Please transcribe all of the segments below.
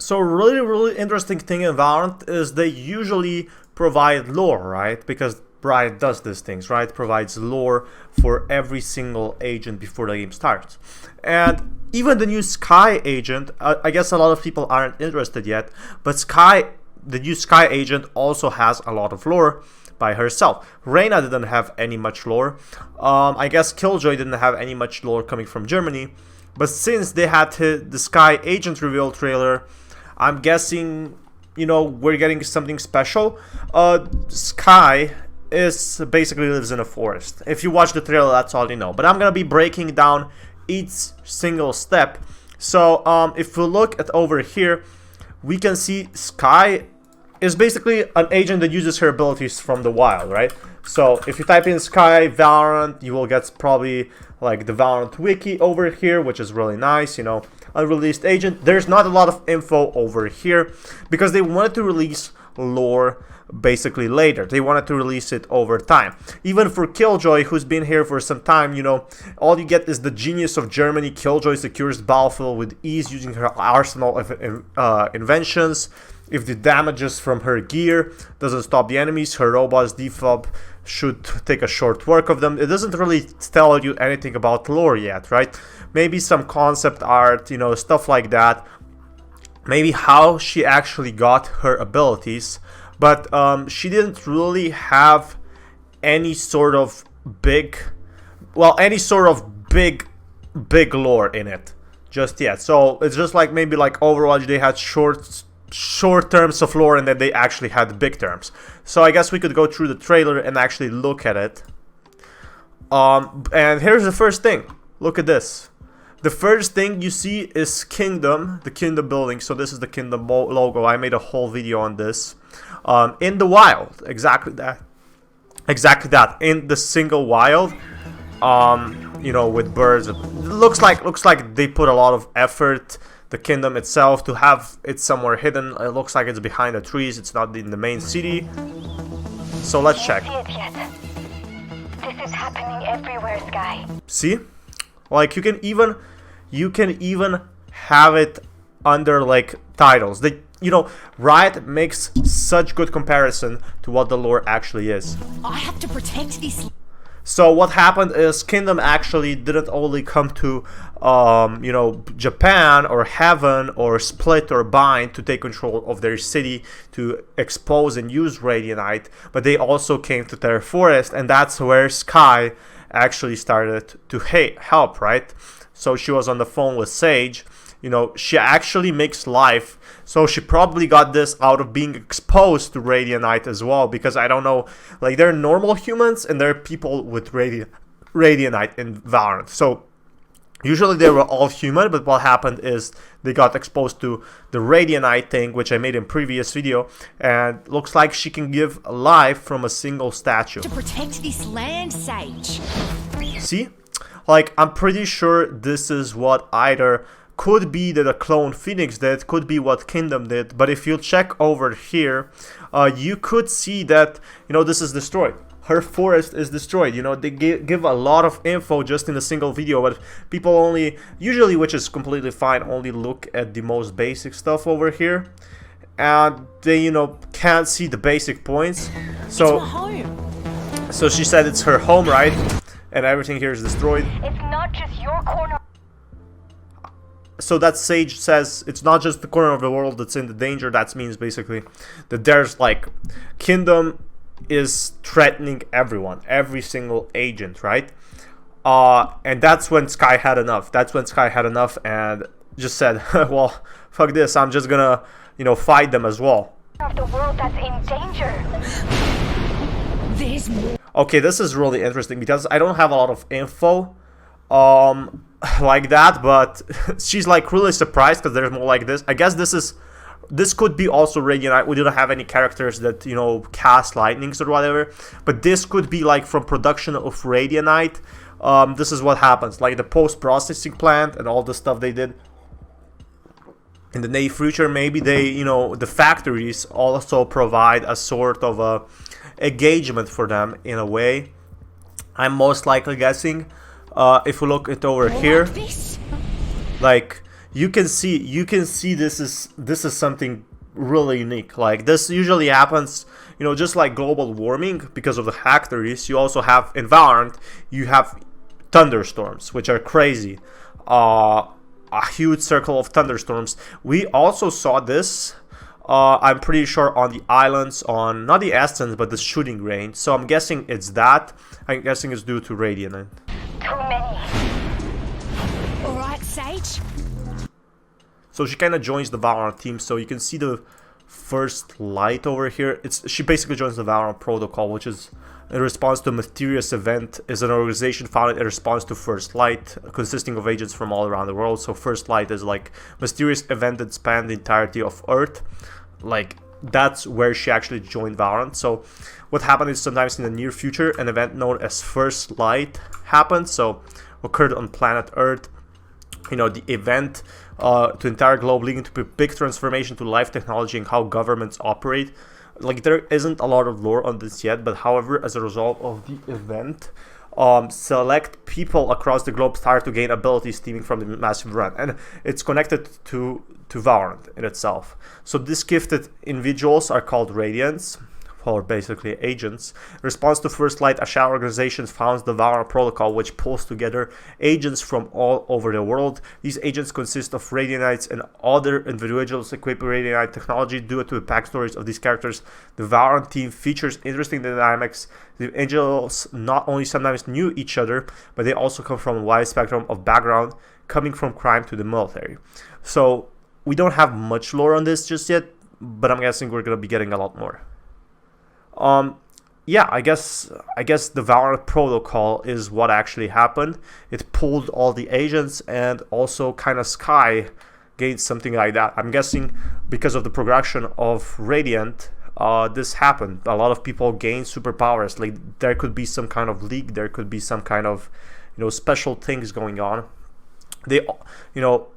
So really interesting thing in Valorant is they usually provide lore, right? Because Riot does these things, right? Provides lore for every single agent before the game starts. And even the new Skye agent, I guess a lot of people aren't interested yet, but Skye, the new Skye agent also has a lot of lore by herself. Reyna didn't have any much lore. I guess Killjoy didn't have any much lore coming from Germany. But since they had the Skye agent reveal trailer, I'm guessing, you know, we're getting something special. Skye is basically lives in a forest. If you watch the trailer, that's all you know. But I'm gonna be breaking down each single step. So if we look at over here, we can see Skye is basically an agent that uses her abilities from the wild, right? So if you type in Skye Valorant, you will get probably like the Valorant wiki over here, which is really nice, you know, unreleased agent. There's not a lot of info over here because they wanted to release lore basically later. They wanted to release it over time. Even for Killjoy, who's been here for some time, you know, all you get is the genius of Germany. Killjoy secures battlefield with ease using her arsenal of inventions. If the damages from her gear doesn't stop the enemies, her robot's defob should take a short work of them. It doesn't really tell you anything about lore yet, right? Maybe some concept art, you know, stuff like that. Maybe how she actually got her abilities. But she didn't really have any sort of big, big lore in it just yet. So it's just like maybe like Overwatch, they had short terms of lore and then they actually had big terms. So I guess we could go through the trailer and actually look at it. And here's the first thing. Look at this. The first thing you see is Kingdom, the Kingdom building. So this is the Kingdom logo. I made a whole video on this. In the wild, exactly that, in the single wild, you know, with birds. It looks like they put a lot of effort, the kingdom itself, to have it somewhere hidden. It looks like it's behind the trees. It's not in the main city. So let's check. This is happening everywhere, Skye. See, like you can even have it under like titles. You know, Riot makes such good comparison to what the lore actually is. I have to protect this. So what happened is Kingdom actually didn't only come to, you know, Japan or Heaven or Split or Bind to take control of their city to expose and use Radianite, but they also came to their forest, and that's where Skye actually started to help, right? So she was on the phone with Sage. You know, she actually makes life. So she probably got this out of being exposed to Radianite as well. Because I don't know, like there are normal humans and there are people with Radianite in Valorant. So usually they were all human, but what happened is they got exposed to the Radianite thing, which I made in previous video. And looks like she can give life from a single statue. To protect this land, Sage. See? Like, I'm pretty sure this is what either could be that a clone Phoenix did, could be what Kingdom did, but if you check over here, you could see that, you know, this is destroyed. Her forest is destroyed. You know, they give a lot of info just in a single video, but people only, usually, which is completely fine, only look at the most basic stuff over here, and they, you know, can't see the basic points. So, it's my home. So she said it's her home, right? And everything here is destroyed. It's not just your corner. So that Sage says it's not just the corner of the world that's in the danger. That means basically that there's like Kingdom is threatening everyone, every single agent, right? And that's when Skye had enough. That's when Skye had enough and just said, well, fuck this. I'm just gonna, you know, fight them as well. Of the world that's in danger. There's more. Okay, this is really interesting because I don't have a lot of info like that, but she's like really surprised because there's more like this. I guess this could be also Radiant. We didn't have any characters that, you know, cast lightnings or whatever, but this could be like from production of Radianite. This is what happens, like the post-processing plant and all the stuff they did in the near future. Maybe they, you know, the factories also provide a sort of a engagement for them in a way. I'm most likely guessing. If we look at over here, like you can see this is something really unique. Like, this usually happens, you know, just like global warming because of the hack theories. You also have in Valorant, you have thunderstorms, which are crazy. A huge circle of thunderstorms. We also saw this, I'm pretty sure, on the islands, on not the Estons but the shooting range. So I'm guessing it's that. I'm guessing it's due to Radiant. Too many. All right, Sage. So she kind of joins the Valorant team. So you can see the first light over here. She basically joins the Valorant protocol, which is in response to a mysterious event, is an organization founded in response to First Light, consisting of agents from all around the world. So First Light is like mysterious event that spanned the entirety of Earth. Like, that's where she actually joined Valorant. So what happened is, sometimes in the near future, an event known as First Light happened. So occurred on planet Earth. You know, the event to the entire globe, leading to a big transformation to life technology and how governments operate. Like, there isn't a lot of lore on this yet, but however, as a result of the event, select people across the globe start to gain abilities stemming from the massive run, and it's connected to Valorant in itself. So these gifted individuals are called Radiants, or basically agents. In response to First Light, a shadow organization founds the Valorant protocol, which pulls together agents from all over the world. These agents consist of Radianites and other individuals equipped with Radianite technology. Due to the backstories of these characters, the Valorant team features interesting dynamics. The angels not only sometimes knew each other, but they also come from a wide spectrum of background, coming from crime to the military. So we don't have much lore on this just yet, but I'm guessing we're going to be getting a lot more. Yeah, I guess the Valorant protocol is what actually happened. It pulled all the agents, and also kind of Skye gained something like that. I'm guessing because of the progression of Radiant, this happened. A lot of people gained superpowers. Like, there could be some kind of league, there could be some kind of, you know, special things going on. They, you know,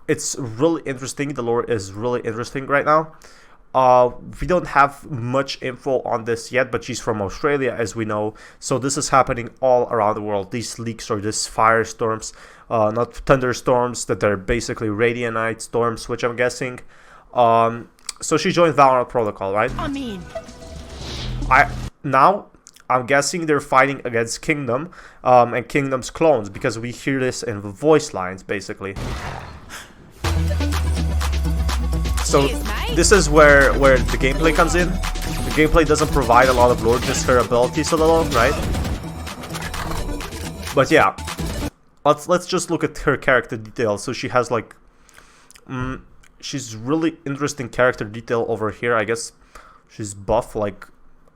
it's really interesting. The lore is really interesting right now. We don't have much info on this yet, but she's from Australia, as we know. So this is happening all around the world. These leaks or these firestorms, not thunderstorms, that they're basically Radianite storms, which I'm guessing. So she joined Valorant protocol, right? I'm in. I'm guessing they're fighting against Kingdom, and Kingdom's clones, because we hear this in the voice lines, basically. So this is where the gameplay comes in. The gameplay doesn't provide a lot of lore, just her abilities a little, right? But yeah, let's just look at her character details. So she has like, she's really interesting character detail over here. I guess she's buff. Like,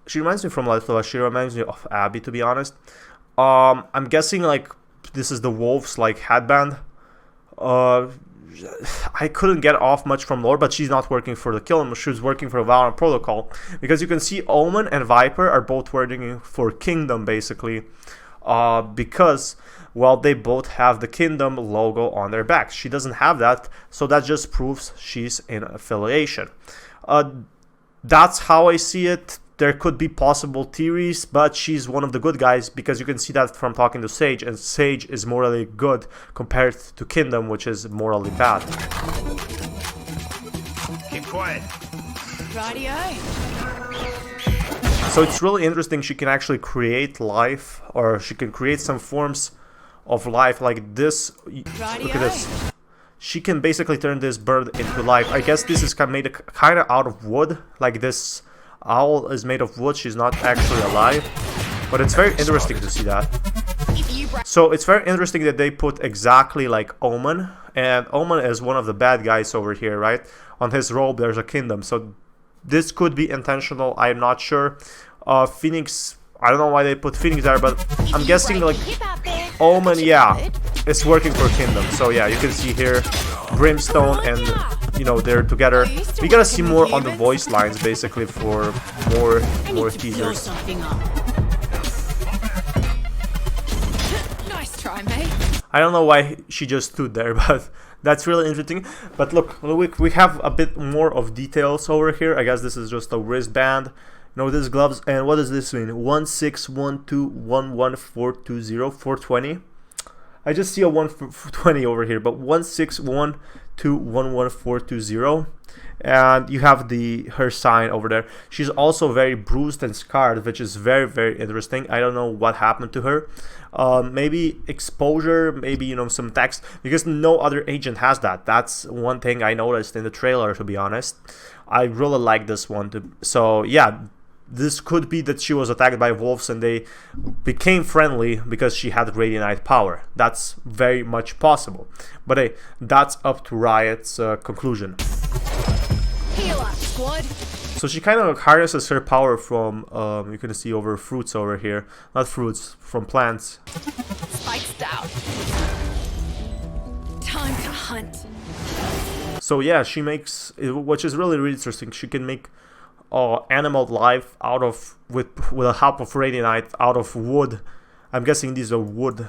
she reminds me from Last of Us. She reminds me of Abby, to be honest. I'm guessing like this is the wolf's like headband. I couldn't get off much from lore, but she's not working for the Kingdom. She's working for Valorant protocol, because you can see Omen and Viper are both working for Kingdom, basically, because, well, they both have the Kingdom logo on their backs. She doesn't have that, so that just proves she's in affiliation. That's how I see it. There could be possible theories, but she's one of the good guys, because you can see that from talking to Sage, and Sage is morally good compared to Kingdom, which is morally bad. Keep quiet. Radio. So it's really interesting. She can actually create life, or she can create some forms of life like this. Look at this. She can basically turn this bird into life. I guess this is made kind of out of wood, like this owl is made of wood. She's not actually alive, but it's very interesting to see that. So it's very interesting that they put exactly like Omen, and Omen is one of the bad guys over here, right? On his robe there's a Kingdom, so this could be intentional. I'm not sure. Phoenix, I don't know why they put Phoenix there, but I'm guessing like Omen, yeah, it's working for Kingdom. So yeah, you can see here Brimstone and, you know, they're together. We gotta see more on the voice lines, basically, for more teasers. Nice try, mate. I don't know why she just stood there, but that's really interesting. But look, we have a bit more of details over here. I guess this is just a wristband. You know, these gloves, and what does this mean? 161211420 420. I just see a 120 over here, but 161211420 211-420. And you have her sign over there. She's also very bruised and scarred, which is very, very interesting. I don't know what happened to her. Maybe exposure, maybe, you know, some text, because no other agent has that. That's one thing I noticed in the trailer, to be honest. I really like this one. So yeah, this could be that she was attacked by wolves and they became friendly because she had Radiant power. That's very much possible. But hey, that's up to Riot's conclusion. Heal up, squad. So she kind of harnesses her power from, you can see over fruits over here. Not fruits, from plants. Spikes down. Time to hunt. So yeah, she makes, which is really, really interesting, she can make animal life out of, with the help of Radiant out of wood. I'm guessing these are wood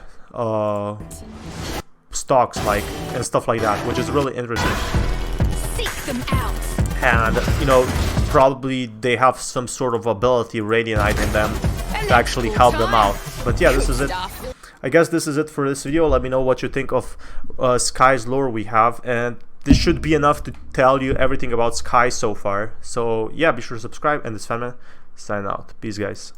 stalks, like, and stuff like that, which is really interesting. Seek them out. And, you know, probably they have some sort of ability, Radiant in them, to actually help them out. But yeah, this is it. I guess this is it for this video. Let me know what you think of Skye's lore we have, and this should be enough to tell you everything about Skye so far. So yeah, be sure to subscribe, and this fan man signing out. Peace, guys.